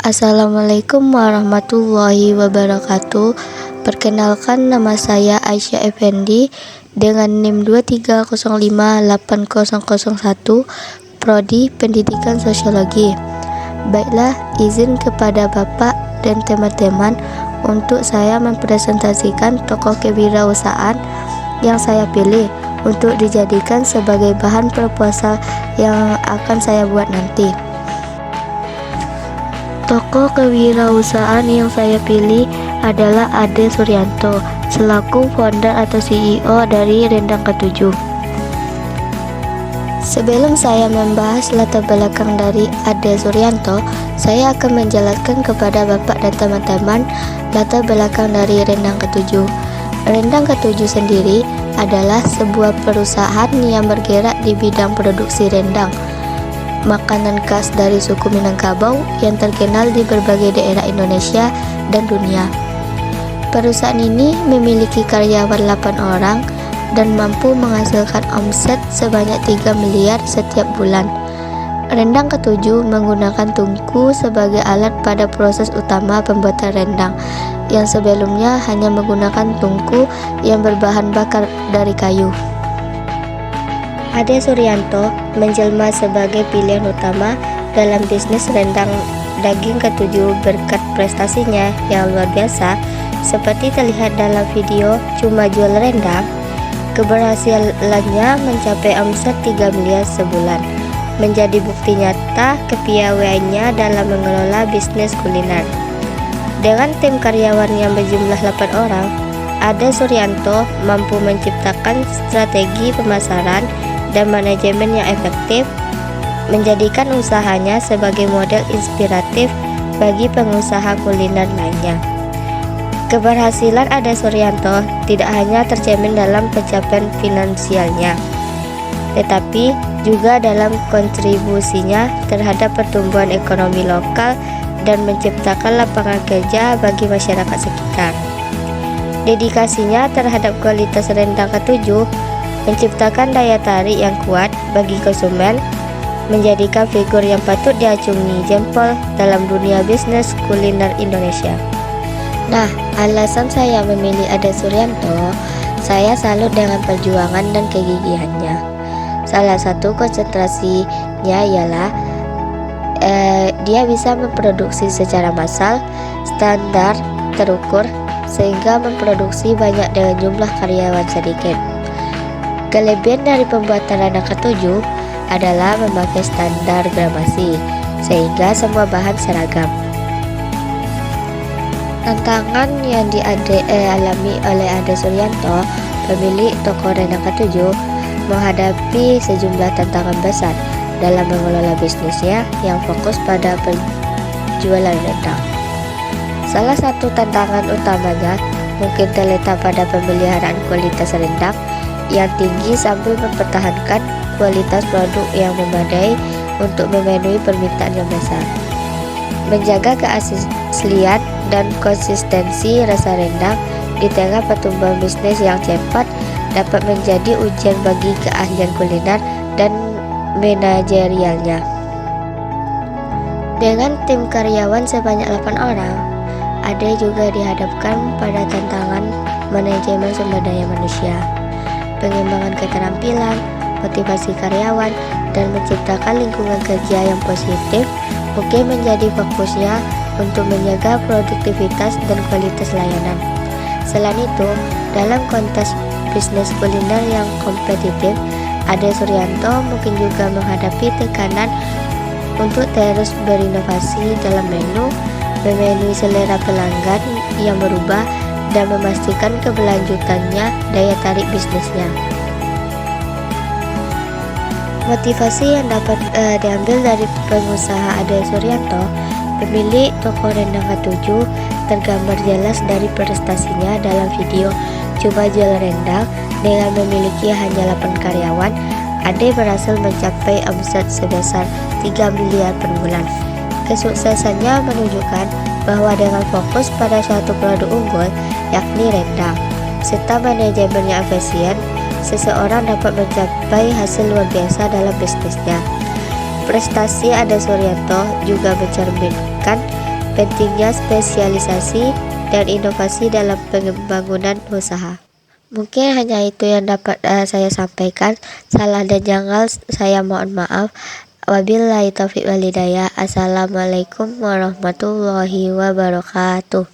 Assalamualaikum warahmatullahi wabarakatuh. Perkenalkan, nama saya Aisyah Effendi dengan NIM 23058001, Prodi Pendidikan Sosiologi. Baiklah, izin kepada Bapak dan teman-teman untuk saya mempresentasikan tokoh kewirausahaan yang saya pilih untuk dijadikan sebagai bahan proposal yang akan saya buat nanti. Tokoh kewirausahaan yang saya pilih adalah Ade Suryanto selaku founder atau CEO dari Rendang Ketujuh. Sebelum saya membahas latar belakang dari Ade Suryanto, saya akan menjelaskan kepada Bapak dan teman-teman latar belakang dari Rendang Ketujuh. Rendang Ketujuh sendiri adalah sebuah perusahaan yang bergerak di bidang produksi rendang, makanan khas dari suku Minangkabau yang terkenal di berbagai daerah Indonesia dan dunia. Perusahaan ini memiliki karyawan 8 orang dan mampu menghasilkan omset sebanyak 3 miliar setiap bulan. Rendang Ketujuh menggunakan tungku sebagai alat pada proses utama pembuatan rendang, yang sebelumnya hanya menggunakan tungku yang berbahan bakar dari kayu. Ade Suryanto menjelma sebagai pilihan utama dalam bisnis rendang daging ketujuh berkat prestasinya yang luar biasa. Seperti terlihat dalam video Cuma Jual Rendang, keberhasilannya mencapai omset 3 miliar sebulan, menjadi bukti nyata kepiawaiannya dalam mengelola bisnis kuliner. Dengan tim karyawan yang berjumlah 8 orang, Ade Suryanto mampu menciptakan strategi pemasaran dan manajemen yang efektif, menjadikan usahanya sebagai model inspiratif bagi pengusaha kuliner lainnya. Keberhasilan Ade Suryanto tidak hanya tercermin dalam pencapaian finansialnya, tetapi juga dalam kontribusinya terhadap pertumbuhan ekonomi lokal dan menciptakan lapangan kerja bagi masyarakat sekitar. Dedikasinya terhadap kualitas rendang ketujuh menciptakan daya tarik yang kuat bagi konsumen, menjadikan figur yang patut diacungi jempol dalam dunia bisnis kuliner Indonesia. Nah, alasan saya memilih Ade Suryanto, saya salut dengan perjuangan dan kegigihannya. Salah satu konsentrasinya ialah dia bisa memproduksi secara massal, standar, terukur, sehingga memproduksi banyak dengan jumlah karyawan sedikit. Kelebihan dari pembuatan rendang ketujuh adalah memakai standar gramasi, sehingga semua bahan seragam. Tantangan yang dialami oleh Ade Suryanto, pemilik toko rendang ketujuh, menghadapi sejumlah tantangan besar dalam mengelola bisnisnya yang fokus pada penjualan rendang. Salah satu tantangan utamanya mungkin terletak pada pemeliharaan kualitas rendang yang tinggi sambil mempertahankan kualitas produk yang memadai untuk memenuhi permintaan yang besar. Menjaga keaslian dan konsistensi rasa rendang di tengah pertumbuhan bisnis yang cepat dapat menjadi ujian bagi keahlian kuliner dan manajerialnya. Dengan tim karyawan sebanyak 8 orang, Ade juga dihadapkan pada tantangan manajemen sumber daya manusia, pengembangan keterampilan, motivasi karyawan, dan menciptakan lingkungan kerja yang positif mungkin menjadi fokusnya untuk menjaga produktivitas dan kualitas layanan. Selain itu, dalam konteks bisnis kuliner yang kompetitif, Ade Suryanto mungkin juga menghadapi tekanan untuk terus berinovasi dalam menu, memenuhi selera pelanggan yang berubah, dan memastikan keberlanjutannya daya tarik bisnisnya. Motivasi yang dapat diambil dari pengusaha Ade Suryanto, pemilik toko rendang ketujuh, tergambar jelas dari prestasinya dalam video Coba Jual Rendang. Dengan memiliki hanya 8 karyawan, Ade berhasil mencapai omset sebesar 3 miliar per bulan. Kesuksesannya menunjukkan bahwa dengan fokus pada suatu produk unggul, yakni rendang, serta manajemen yang efisien, seseorang dapat mencapai hasil luar biasa dalam bisnisnya. Prestasi Ade Suryanto juga mencerminkan pentingnya spesialisasi dan inovasi dalam pembangunan usaha. Mungkin hanya itu yang dapat saya sampaikan. Salah dan janggal saya mohon maaf. Wabillahi taufiq walhidayah. Assalamualaikum warahmatullahi wabarakatuh.